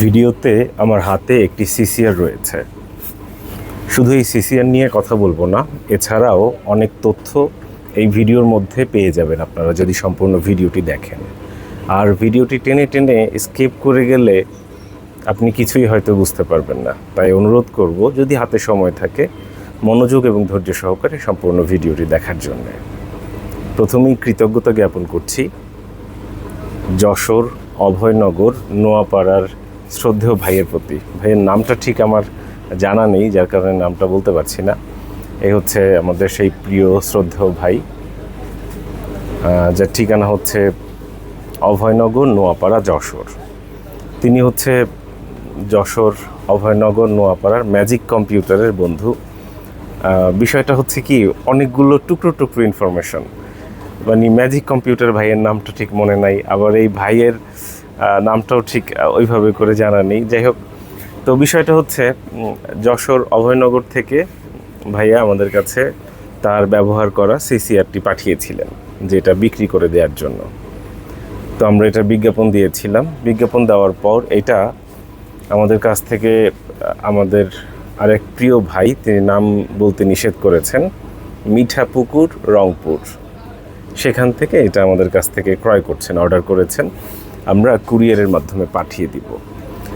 ভিডিওতে আমার হাতে একটি সিসিআর রয়েছে। শুধু এই সিসিআর নিয়ে কথা বলবো না, এছাড়াও অনেক তথ্য এই ভিডিওর মধ্যে পেয়ে যাবেন আপনারা যদি সম্পূর্ণ ভিডিওটি দেখেন। আর ভিডিওটি টেনে টেনে স্কিপ করে গেলে আপনি কিছুই হয়তো বুঝতে পারবেন না। তাই অনুরোধ করব, যদি হাতে সময় থাকে মনোযোগ এবং ধৈর্য সহকারে সম্পূর্ণ ভিডিওটি দেখার জন্য। প্রথমেই কৃতজ্ঞতা জ্ঞাপন করছি যশোর অভয়নগর নোয়াপাড়ার শ্রদ্ধেয় ভাইয়ের প্রতি। ভাইয়ের নামটা ঠিক আমার জানা নেই, যার কারণে নামটা বলতে পারছি না। এই হচ্ছে আমাদের সেই প্রিয় শ্রদ্ধেয় ভাই, যার ঠিকানা হচ্ছে অভয়নগর নোয়াপাড়া যশোর। তিনি হচ্ছে যশোর অভয়নগর নোয়াপাড়ার ম্যাজিক কম্পিউটারের বন্ধু। বিষয়টা হচ্ছে কি, অনেকগুলো টুকরো টুকরো ইনফরমেশন, মানে ম্যাজিক কম্পিউটার ভাইয়ের নামটা ঠিক মনে নাই, আবার এই ভাইয়ের নামটাও ঠিক ওইভাবে করে জানা নেই। যাই হোক, তো বিষয়টা হচ্ছে যশোর অভয়নগর থেকে ভাইয়া আমাদের কাছে তার ব্যবহার করা সিসিআরটি পাঠিয়েছিলেন, যেটা বিক্রি করে দেওয়ার জন্য। তো আমরা এটা বিজ্ঞাপন দিয়েছিলাম। বিজ্ঞাপন দেওয়ার পর এটা আমাদের কাছ থেকে আমাদের আরেক প্রিয় ভাই, তিনি নাম বলতে নিষেধ করেছেন, মিঠাপুকুর রংপুর, সেখান থেকে এটা আমাদের কাছ থেকে ক্রয় করছেন, অর্ডার করেছেন, আমরা কুরিয়ারের মাধ্যমে পাঠিয়ে দিব।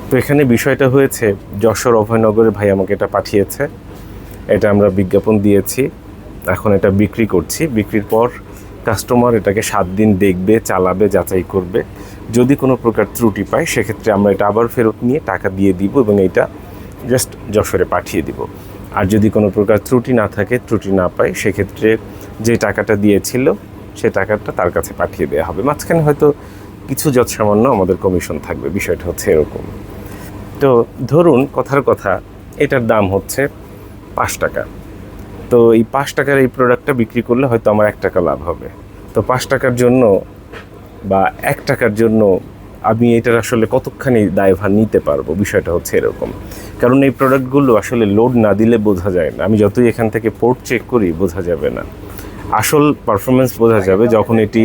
তো এখানে বিষয়টা হয়েছে, যশোর অভয়নগরের ভাই আমাকে এটা পাঠিয়েছে, এটা আমরা বিজ্ঞাপন দিয়েছি, এখন এটা বিক্রি করছি। বিক্রির পর কাস্টমার এটাকে 7 দিন দেখবে, চালাবে, যাচাই করবে। যদি কোনো প্রকার ত্রুটি পায় সেক্ষেত্রে আমরা এটা আবার ফেরত নিয়ে টাকা দিয়ে দিব এবং এটা জাস্ট যশোরে পাঠিয়ে দিব। আর যদি কোনো প্রকার ত্রুটি না থাকে, ত্রুটি না পায়, সেক্ষেত্রে যে টাকাটা দিয়েছিল সে টাকাটা তার কাছে পাঠিয়ে দেওয়া হবে। মাঝখানে হয়তো কিছু যৎসামান্য আমাদের কমিশন থাকবে, বিষয়টা হচ্ছে এরকম। তো ধরুন, কথার কথা, এটার দাম হচ্ছে 5 টাকা। তো এই 5 টাকার এই প্রোডাক্টটা বিক্রি করলে হয়তো আমার 1 টাকা লাভ হবে। তো 5 টাকার জন্য বা 1 টাকার জন্য আমি এটার আসলে কতখানি দায়ভার নিতে পারবো, বিষয়টা হচ্ছে এরকম। কারণ এই প্রোডাক্টগুলো আসলে লোড না দিলে বোঝা যায় না। আমি যতই এখান থেকে পোর্ট চেক করি, বোঝা যাবে না। আসল পারফরমেন্স বোঝা যাবে যখন এটি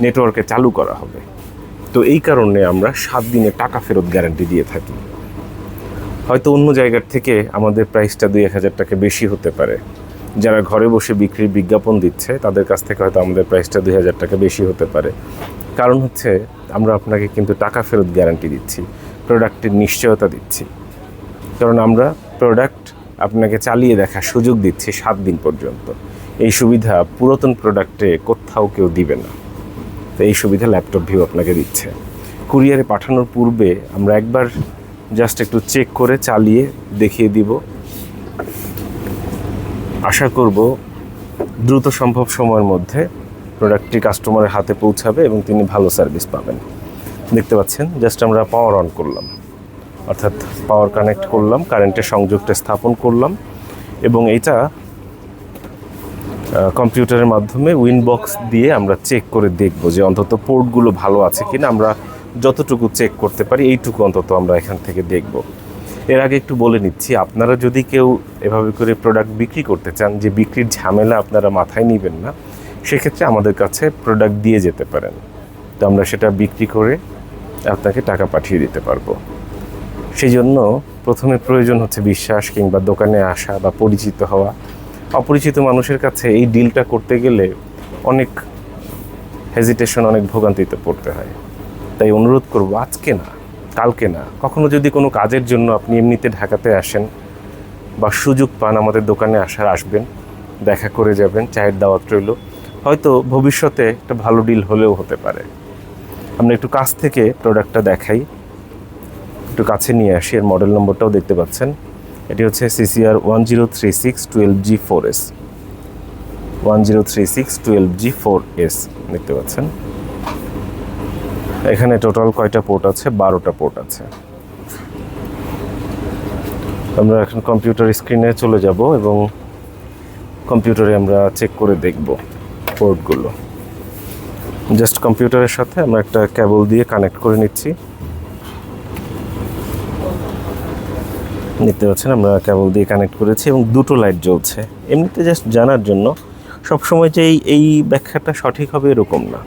নেটওয়ার্কে চালু করা হবে। তো এই কারণে আমরা 7 দিনে টাকা ফেরত গ্যারান্টি দিয়ে থাকি। হয়তো অন্য জায়গার থেকে আমাদের প্রাইসটা 2-1000 টাকা বেশি হতে পারে। যারা ঘরে বসে বিক্রির বিজ্ঞাপন দিচ্ছে তাদের কাছ থেকে হয়তো আমাদের প্রাইসটা 2000 টাকা বেশি হতে পারে। কারণ হচ্ছে আমরা আপনাকে কিন্তু টাকা ফেরত গ্যারান্টি দিচ্ছি, প্রোডাক্টের নিশ্চয়তা দিচ্ছি। কারণ আমরা প্রোডাক্ট আপনাকে চালিয়ে দেখার সুযোগ দিচ্ছি 7 দিন পর্যন্ত। এই সুবিধা পুরাতন প্রোডাক্টে কোথাও কেউ দিবে না। তো এই সুবিধা ল্যাপটপ ভিউ আপনাকে দিচ্ছে। কুরিয়ারে পাঠানোর পূর্বে আমরা একবার জাস্ট একটু চেক করে চালিয়ে দেখিয়ে দিব। আশা করব দ্রুত সম্ভব সময়ের মধ্যে প্রোডাক্টটি কাস্টমারের হাতে পৌঁছাবে এবং তিনি ভালো সার্ভিস পাবেন। দেখতে পাচ্ছেন, জাস্ট আমরা পাওয়ার অন করলাম, অর্থাৎ পাওয়ার কানেক্ট করলাম, কারেন্টের সংযোগটা স্থাপন করলাম এবং এটা কম্পিউটারের মাধ্যমে উইনবক্স দিয়ে আমরা চেক করে দেখব যে অন্তত পোর্টগুলো ভালো আছে কিনা। আমরা যতটুকু চেক করতে পারি এইটুকু অন্তত আমরা এখান থেকে দেখব। এর আগে একটু বলে নিচ্ছি, আপনারা যদি কেউ এভাবে করে প্রোডাক্ট বিক্রি করতে চান, যে বিক্রির ঝামেলা আপনারা মাথায় নেবেন না, সেক্ষেত্রে আমাদের কাছে প্রোডাক্ট দিয়ে যেতে পারেন। তো আমরা সেটা বিক্রি করে আপনাকে টাকা পাঠিয়ে দিতে পারবো। সেই জন্য প্রথমে প্রয়োজন হচ্ছে বিশ্বাস, কিংবা দোকানে আসা বা পরিচিত হওয়া। অপরিচিত মানুষের কাছে এই ডিলটা করতে গেলে অনেক হেজিটেশন, অনেক ভোগান্তিতে পড়তে হয়। তাই অনুরোধ করব, আজকে না, কালকে না, কখনো যদি কোনো কাজের জন্য আপনি এমনিতে ঢাকাতে আসেন বা সুযোগ পান আমাদের দোকানে আসবেন, দেখা করে যাবেন, চায়ের দাওয়াত রইল। হয়তো ভবিষ্যতে একটা ভালো ডিল হলেও হতে পারে। আমরা একটু কাছ থেকে প্রোডাক্টটা দেখাই, একটু কাছে নিয়ে আসি। এর মডেল নম্বরটাও দেখতে পাচ্ছেন। এটি হচ্ছে সিসিআর 1036 12G4S, 1036 12G4S দেখতে পাচ্ছেন। এখানে টোটাল কয়টা পোর্ট আছে? 12টা পোর্ট আছে। আমরা এখন কম্পিউটার স্ক্রিনে চলে যাব এবং কম্পিউটারে আমরা চেক করে দেখব পোর্টগুলো। জাস্ট কম্পিউটারের সাথে আমরা একটা কেবল দিয়ে কানেক্ট করে নিচ্ছি। দেখতে পাচ্ছেন আমরা কেবল দিয়ে কানেক্ট করেছি এবং দুটো লাইট জ্বলছে। এমনিতে জাস্ট জানার জন্য, সবসময় যে এই ব্যাখ্যাটা সঠিক হবে এরকম না।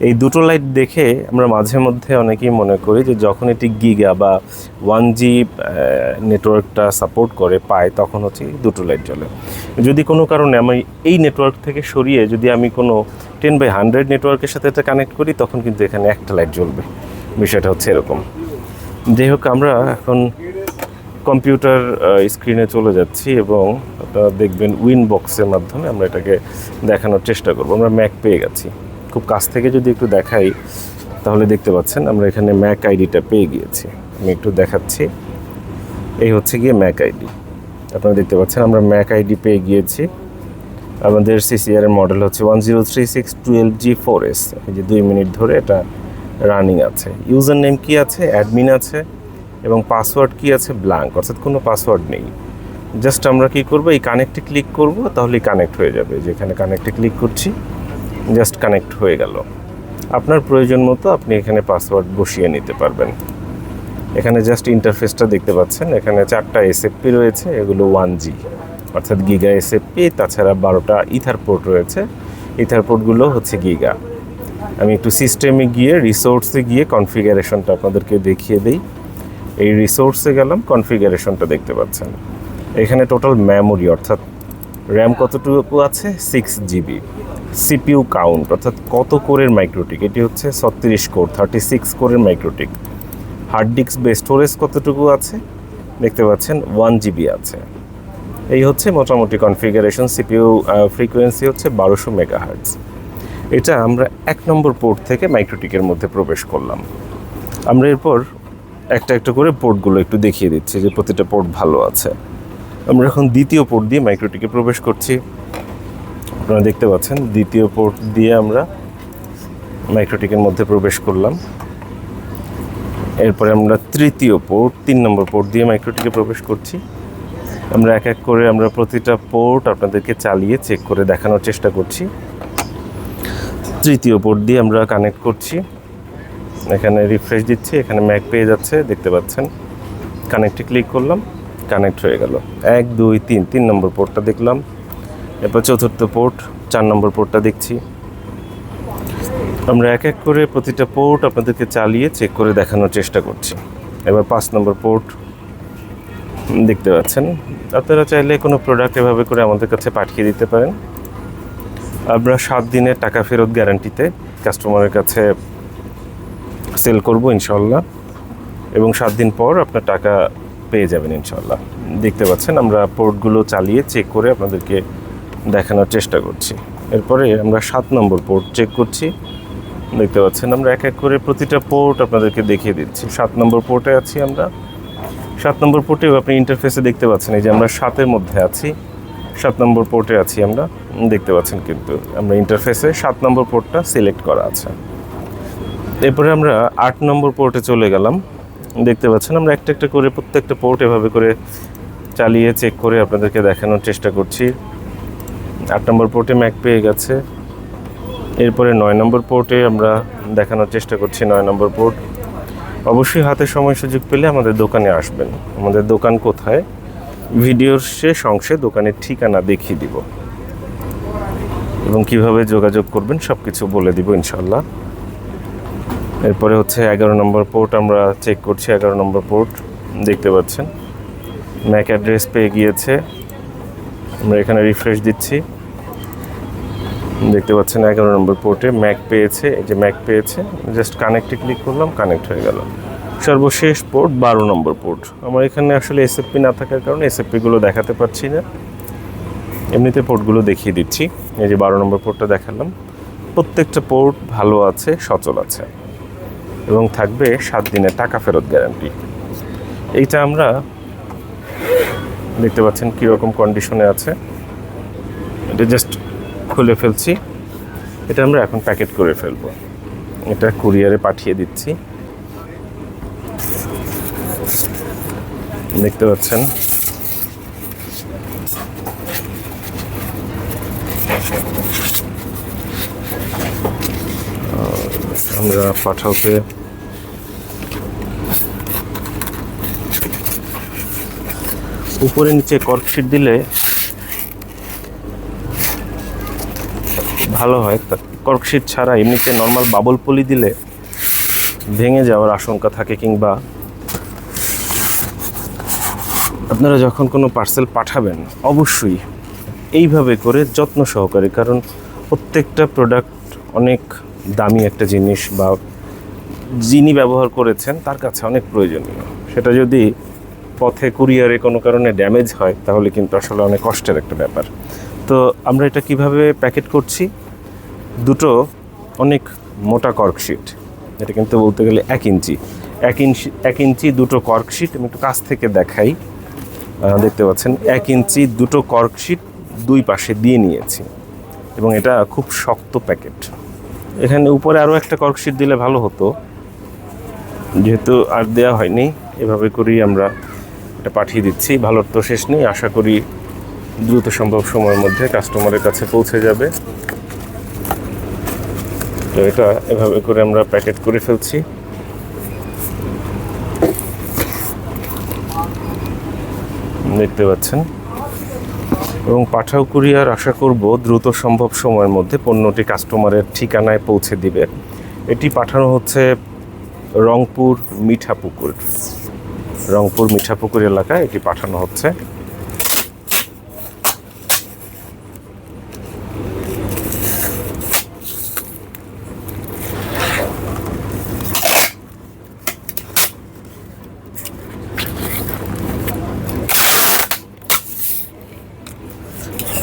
এই দুটো লাইট দেখে আমরা মাঝে মধ্যে অনেকেই মনে করি যে যখন এটি গিগা বা 1G নেটওয়ার্কটা সাপোর্ট করে পায় তখন হচ্ছে দুটো লাইট জ্বলে। যদি কোনো কারণে আমি এই নেটওয়ার্ক থেকে সরিয়ে যদি আমি কোনো 10/100 নেটওয়ার্কের সাথে এটা কানেক্ট করি তখন কিন্তু এখানে একটা লাইট জ্বলবে। বিষয়টা হচ্ছে এরকম। যাই হোক, আমরা এখন কম্পিউটার স্ক্রিনে চলে যাচ্ছি এবং আপনারা দেখবেন উইন বক্সের মাধ্যমে আমরা এটাকে দেখানোর চেষ্টা করব। আমরা ম্যাক পেয়ে গেছি। খুব কাছ থেকে যদি একটু দেখাই তাহলে দেখতে পাচ্ছেন আমরা এখানে ম্যাক আইডিটা পেয়ে গিয়েছি। আমি একটু দেখাচ্ছি, এই হচ্ছে গিয়ে ম্যাক আইডি। আপনারা দেখতে পাচ্ছেন আমরা ম্যাক আইডি পেয়ে গিয়েছি। আমাদের সিসিআর এর মডেল হচ্ছে 103612G4S। এই যে 2 মিনিট ধরে এটা রানিং আছে। ইউজার নেম কি আছে? অ্যাডমিন আছে এবং পাসওয়ার্ড কি আছে? ব্ল্যাঙ্ক, অর্থাৎ কোনো পাসওয়ার্ড নেই। জাস্ট আমরা কি করব, এই কানেক্টে ক্লিক করব, তাহলেই কানেক্ট হয়ে যাবে। যেখানে কানেক্টে ক্লিক করছি, জাস্ট কানেক্ট হয়ে গেল। আপনার প্রয়োজন মতো আপনি এখানে পাসওয়ার্ড বসিয়ে নিতে পারবেন। এখানে জাস্ট ইন্টারফেসটা দেখতে পাচ্ছেন। এখানে 4টা এসএফপি রয়েছে, এগুলো 1G অর্থাৎ গিগা এসএফপি। তাছাড়া 12টা ইথার পোর্ট রয়েছে, ইথার পোর্টগুলো হচ্ছে গিগা। আমি একটু সিস্টেমে গিয়ে রিসোর্সে গিয়ে কনফিগারেশনটা আপনাদেরকে দেখিয়ে দিই। এই রিসোর্সে গেলাম, কনফিগারেশনটা দেখতে পাচ্ছেন। এখানে টোটাল মেমোরি অর্থাৎ র্যাম কতটুকু আছে? 6GB। সিপিইউ কাউন্ট অর্থাৎ কত কোরের মাইক্রোটিক, এটি হচ্ছে 36 কোর 36 কোরের MikroTik. Hard disk base storage কতটুকু আছে? দেখতে পাচ্ছেন 1GB আছে। এই হচ্ছে মোটামুটি কনফিগারেশন। সিপিইউ ফ্রিকোয়েন্সি হচ্ছে 1200 মেগাহার্টজ। এটা আমরা 1 নম্বর পোর্ট থেকে মাইক্রোটিকের মধ্যে প্রবেশ করলাম। আমরা এরপর একটা একটা করে পোর্টগুলো একটু দেখিয়ে দিচ্ছি যে প্রতিটা পোর্ট ভালো আছে। আমরা এখন দ্বিতীয় পোর্ট দিয়ে মাইক্রোটিকে প্রবেশ করছি। আপনারা দেখতে পাচ্ছেন দ্বিতীয় পোর্ট দিয়ে আমরা মাইক্রোটিকের মধ্যে প্রবেশ করলাম। এরপরে আমরা তৃতীয় পোর্ট 3 নম্বর পোর্ট দিয়ে মাইক্রোটিকে প্রবেশ করছি। আমরা এক এক করে আমরা প্রতিটা পোর্ট আপনাদেরকে চালিয়ে চেক করে দেখানোর চেষ্টা করছি। তৃতীয় পোর্ট দিয়ে আমরা কানেক্ট করছি। এখানে রিফ্রেশ দিচ্ছি, এখানে ম্যাক পেয়ে যাচ্ছে, দেখতে পাচ্ছেন। কানেক্টে ক্লিক করলাম, কানেক্ট হয়ে গেল। 1 2 3 3 নম্বর পোর্টটা দেখলাম। এরপর চতুর্থ পোর্ট 4 নম্বর পোর্টটা দেখছি। আমরা এক এক করে প্রতিটা পোর্ট আপনাদেরকে চালিয়ে চেক করে দেখানোর চেষ্টা করছি। এবার 5 নম্বর পোর্ট দেখতে পাচ্ছেন। আপনারা চাইলে কোনো প্রোডাক্ট এভাবে করে আমাদের কাছে পাঠিয়ে দিতে পারেন। আমরা 7 দিনের টাকা ফেরত গ্যারান্টিতে কাস্টমারের কাছে সেল করব ইনশাল্লাহ, এবং 7 দিন পর আপনার টাকা পেয়ে যাবেন ইনশাল্লাহ। দেখতে পাচ্ছেন আমরা পোর্টগুলো চালিয়ে চেক করে আপনাদেরকে দেখানোর চেষ্টা করছি। এরপরে আমরা 7 নম্বর পোর্ট চেক করছি। দেখতে পাচ্ছেন আমরা এক এক করে প্রতিটা পোর্ট আপনাদেরকে দেখিয়ে দিচ্ছি। 7 নম্বর পোর্টে আছি আমরা। 7 নম্বর পোর্টেও আপনি ইন্টারফেসে দেখতে পাচ্ছেন এই যে আমরা 7-এর মধ্যে আছি। 7 নম্বর পোর্টে আছি আমরা, দেখতে পাচ্ছেন কিন্তু আমরা ইন্টারফেসে 7 নম্বর পোর্টটা সিলেক্ট করা আছে। এরপরে আমরা 8 নম্বর পোর্টে চলে গেলাম। দেখতে পাচ্ছেন আমরা একটা একটা করে প্রত্যেকটা পোর্ট এভাবে করে চালিয়ে চেক করে আপনাদেরকে দেখানোর চেষ্টা করছি। 8 নম্বর পোর্টে ম্যাক পেয়ে গেছে। এরপরে 9 নম্বর পোর্টে আমরা দেখানোর চেষ্টা করছি। 9 নম্বর পোর্ট। অবশ্যই হাতে সময় সুযোগ পেলে আমাদের দোকানে আসবেন। আমাদের দোকান কোথায়, ভিডিওর শেষ অংশে দোকানের ঠিকানা দেখিয়ে দিব এবং কিভাবে যোগাযোগ করবেন সব কিছু বলে দিব ইনশাল্লাহ। এরপরে হচ্ছে 11 নম্বর পোর্ট আমরা চেক করছি। 11 নম্বর পোর্ট দেখতে পাচ্ছেন ম্যাক অ্যাড্রেস পেয়ে গিয়েছে। আমরা এখানে রিফ্রেশ দিচ্ছি, দেখতে পাচ্ছেন 11 নম্বর পোর্টে ম্যাক পেয়েছে। এই যে ম্যাক পেয়েছে, জাস্ট কানেক্টে ক্লিক করলাম, কানেক্ট হয়ে গেল। সর্বশেষ পোর্ট 12 নম্বর পোর্ট। আমার এখানে আসলে এসএফপি না থাকার কারণে এসএফপিগুলো দেখাতে পারছি না, এমনিতে পোর্টগুলো দেখিয়ে দিচ্ছি। এই যে 12 নম্বর পোর্টটা দেখালাম। প্রত্যেকটা পোর্ট ভালো আছে, সচল আছে এবং থাকবে 7 দিনের টাকা ফেরত গ্যারান্টি। এইটা আমরা দেখতে পাচ্ছেন কীরকম কন্ডিশনে আছে। এটা জাস্ট খুলে ফেলছি। এটা আমরা এখন প্যাকেট করে ফেলবো। এটা কুরিয়ারে পাঠিয়ে দিচ্ছি। দেখতে পাচ্ছেন আমরা পাঠাতে উপরে নিচে কর্কশিট দিলে ভালো হয়। কর্কশিট ছাড়া এমনিতে নর্মাল বাবল পলি দিলে ভেঙে যাওয়ার আশঙ্কা থাকে, কিংবা আপনারা যখন কোনো পার্সেল পাঠাবেন অবশ্যই এইভাবে করে যত্ন সহকারে, কারণ প্রত্যেকটা প্রোডাক্ট অনেক দামি একটা জিনিস, বা যিনি ব্যবহার করেছেন তার কাছে অনেক প্রয়োজনীয়। সেটা যদি পথে কুরিয়ারে কোনো কারণে ড্যামেজ হয় তাহলে কিন্তু আসলে অনেক কষ্টের একটা ব্যাপার। তো আমরা এটা কিভাবে প্যাকেট করছি, দুটো অনেক মোটা কর্কশিট, এটা কিন্তু বলতে গেলে 1 ইঞ্চি দুটো কর্কশিট। আমি একটু কাছ থেকে দেখাই, দেখতে পাচ্ছেন 1 ইঞ্চি দুটো কর্কশিট দুই পাশে দিয়ে নিয়েছি, এবং এটা খুব শক্ত প্যাকেট। এখানে উপরে আরও একটা কর্কশিট দিলে ভালো হতো, যেহেতু আর দেওয়া হয়নি। এভাবে করেই আমরা এটা পাঠিয়ে দিচ্ছি। ভালোর তো শেষ নেই, আশা করি দ্রুত সম্ভব সময়ের মধ্যে কাস্টমারের কাছে পৌঁছে যাবে। তো এটা এভাবে করে আমরা প্যাকেট করে ফেলছি। দেখতে পাচ্ছেন, এবং পাঠাও কুরিয়ার আশা করব দ্রুত সম্ভব সময়ের মধ্যে পণ্যটি কাস্টমারের ঠিকানায় পৌঁছে দিবে। এটি পাঠানো হচ্ছে রংপুর মিঠাপুকুর এলাকায় এটি পাঠানো হচ্ছে।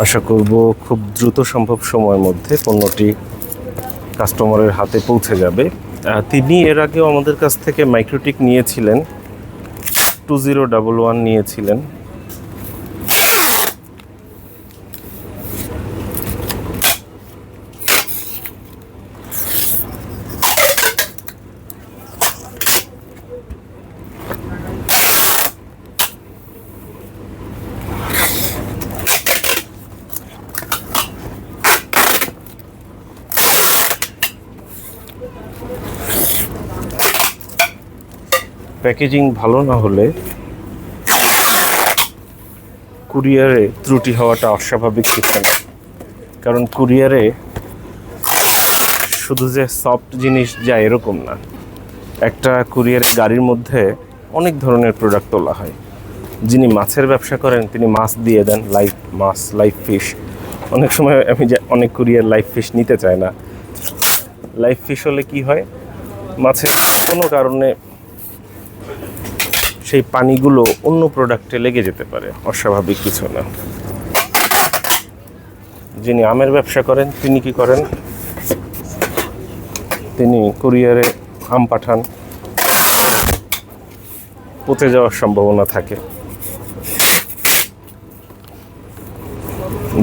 আশা করব খুব দ্রুত সম্ভব সময়ের মধ্যে পণ্যটি কাস্টমারের হাতে পৌঁছে যাবে। তিনি এর আগেও আমাদের কাছ থেকে মাইক্রোটিক নিয়েছিলেন, 2011 নিয়েছিলেন। প্যাকেজিং ভালো না হলে কুরিয়ারে ত্রুটি হওয়াটা অস্বাভাবিক কিছু না, কারণ কুরিয়ারে শুধু যে সফট জিনিস যায় এরকম না। একটা কুরিয়ারের গাড়ির মধ্যে অনেক ধরনের প্রোডাক্ট তোলা হয়। যিনি মাছের ব্যবসা করেন তিনি মাছ দিয়ে দেন, লাইভ মাছ, লাইভ ফিশ। অনেক সময় আমি অনেক কুরিয়ার লাইভ ফিশ নিতে চায় না। লাইভ ফিশ হলে কি হয়, মাছের কোনো কারণে সেই পানিগুলো অন্য প্রোডাক্টে লেগে যেতে পারে, অস্বাভাবিক কিছু না। যিনি আমের ব্যবসা করেন তিনি কি করেন, তিনি কুরিয়ারে আম পাঠান, পচে যাওয়ার সম্ভাবনা থাকে।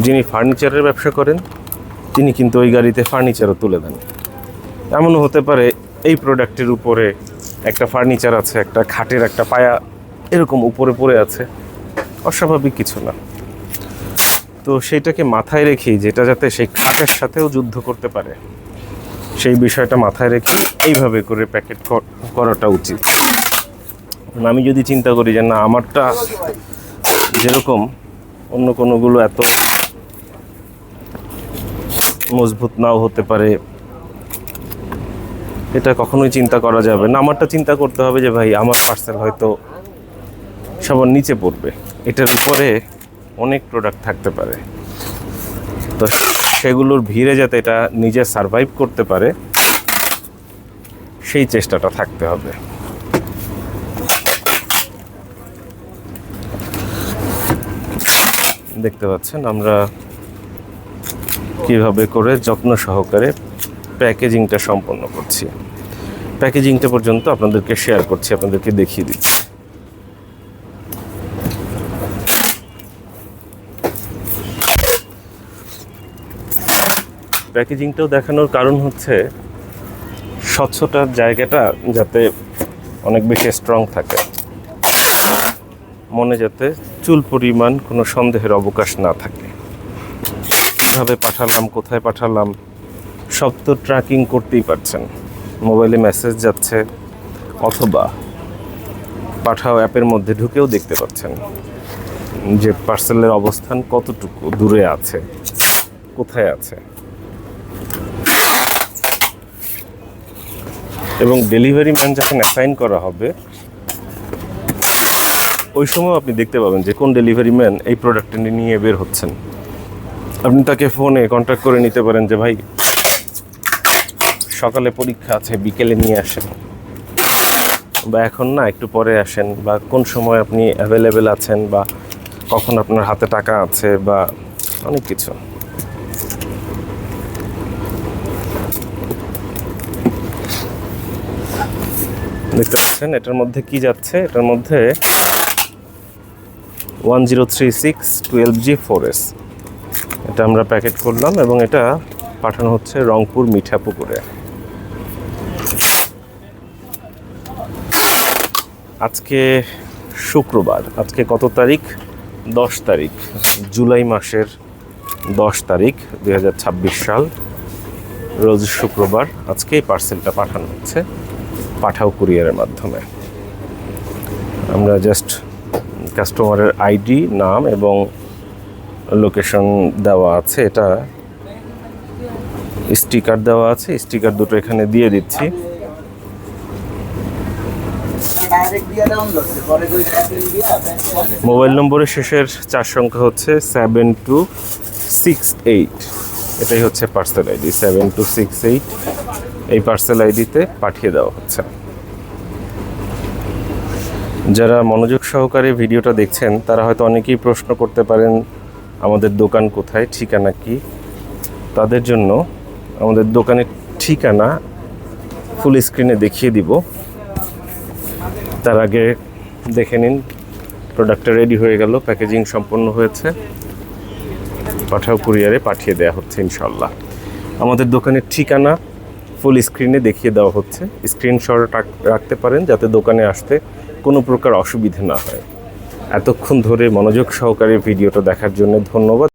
যিনি ফার্নিচারের ব্যবসা করেন তিনি কিন্তু ওই গাড়িতে ফার্নিচারও তুলে দেন। এমনও হতে পারে এই প্রোডাক্টের উপরে একটা ফার্নিচার আছে, একটা খাটের একটা পায়া এরকম উপরে পড়ে আছে, অস্বাভাবিক কিছু না। তো সেইটাকে মাথায় রেখেই, যেটা যাতে সেই খাটের সাথেও যুদ্ধ করতে পারে, সেই বিষয়টা মাথায় রেখেই এইভাবে করে প্যাকেট করাটা উচিত। আমি যদি চিন্তা করি যে না, আমারটা যেরকম অন্য কোনোগুলো এত মজবুত নাও হতে পারে, এটা কখনোই চিন্তা করা যাবে না। আমারটা চিন্তা করতে হবে যে ভাই আমার পার্সেল হয়তো সবার নিচে পড়বে, এটার উপরে অনেক প্রোডাক্ট থাকতে পারে, তো সেগুলোর ভিড়ে যাতে এটা নিজে সারভাইভ করতে পারে সেই চেষ্টাটা থাকতে হবে। দেখতে পাচ্ছেন আমরা কিভাবে করে যত্ন সহকারে প্যাকেজিংটা সম্পন্ন করছি। প্যাকেজিংটা পর্যন্ত আপনাদেরকে শেয়ার করছি, আপনাদেরকে দেখিয়ে দিচ্ছি। প্যাকেজিংটাও দেখানোর কারণ হচ্ছে স্বচ্ছতার জায়গাটা যাতে অনেক বেশি স্ট্রং থাকে, মনে যাতে চুল পরিমাণ কোনো সন্দেহের অবকাশ না থাকে। কীভাবে পাঠালাম, কোথায় পাঠালাম, সব তো ট্র্যাকিং করতেই পারছেন। মোবাইলে মেসেজ যাচ্ছে, অথবা পাঠাও অ্যাপের মধ্যে ঢুকেও দেখতে পাচ্ছেন যে পার্সেলের অবস্থান কতটুকু দূরে আছে, কোথায় আছে। এবং ডেলিভারি ম্যান যখন অ্যাসাইন করা হবে ওই সময় আপনি দেখতে পাবেন যে কোন ডেলিভারি ম্যান এই প্রোডাক্টটা নিয়ে বের হচ্ছেন। আপনি তাকে ফোনে কন্ট্যাক্ট করে নিতে পারেন যে ভাই সকালে পরীক্ষা আছে, বিকেলে নিয়ে আসেন, বা এখন না একটু পরে আসেন, বা কোন সময় আপনি অ্যাভেলেবেল আছেন, বা কখন আপনার হাতে টাকা আছে, বা অনেক কিছু। দেখতে পাচ্ছেন এটার মধ্যে কি যাচ্ছে, এটার মধ্যে 1036 12G4S এটা আমরা প্যাকেট করলাম এবং এটা পাঠানো হচ্ছে রংপুর মিঠাপুকুরে। আজকে শুক্রবার, আজকে কত তারিখ? 10 তারিখ, জুলাই মাসের 10 তারিখ 2026 সাল, রোজ শুক্রবার। আজকে এই পার্সেলটা পাঠানো হচ্ছে পাঠাও কুরিয়ারের মাধ্যমে। আমরা জাস্ট কাস্টমারের আইডি, নাম এবং লোকেশন দেওয়া আছে, এটা স্টিকার দেওয়া আছে, স্টিকার দুটো এখানে দিয়ে দিচ্ছি। মোবাইল নম্বরের শেষের 4 সংখ্যা হচ্ছে 7268। এটাই হচ্ছে পার্সেল আইডি 7268। এই পার্সেল আইডিতে পাঠিয়ে দেওয়া হচ্ছে। যারা মনোযোগ সহকারে ভিডিওটা দেখছেন তারা হয়তো অনেকেই প্রশ্ন করতে পারেন আমাদের দোকান কোথায়, ঠিকানা কি। তাদের জন্য আমাদের দোকানের ঠিকানা ফুল স্ক্রিনে দেখিয়ে দিব। তার আগে দেখে নিন প্রোডাক্টটা রেডি হয়ে গেল, প্যাকেজিং সম্পন্ন হয়েছে, পাঠাও কুরিয়ারে পাঠিয়ে দেওয়া হচ্ছে ইনশাল্লাহ। আমাদের দোকানের ঠিকানা ফুল স্ক্রিনে দেখিয়ে দেওয়া হচ্ছে, স্ক্রিনশট রাখতে পারেন যাতে দোকানে আসতে কোনো প্রকার অসুবিধা না হয়। এতক্ষণ ধরে মনোযোগ সহকারে ভিডিওটা দেখার জন্য ধন্যবাদ।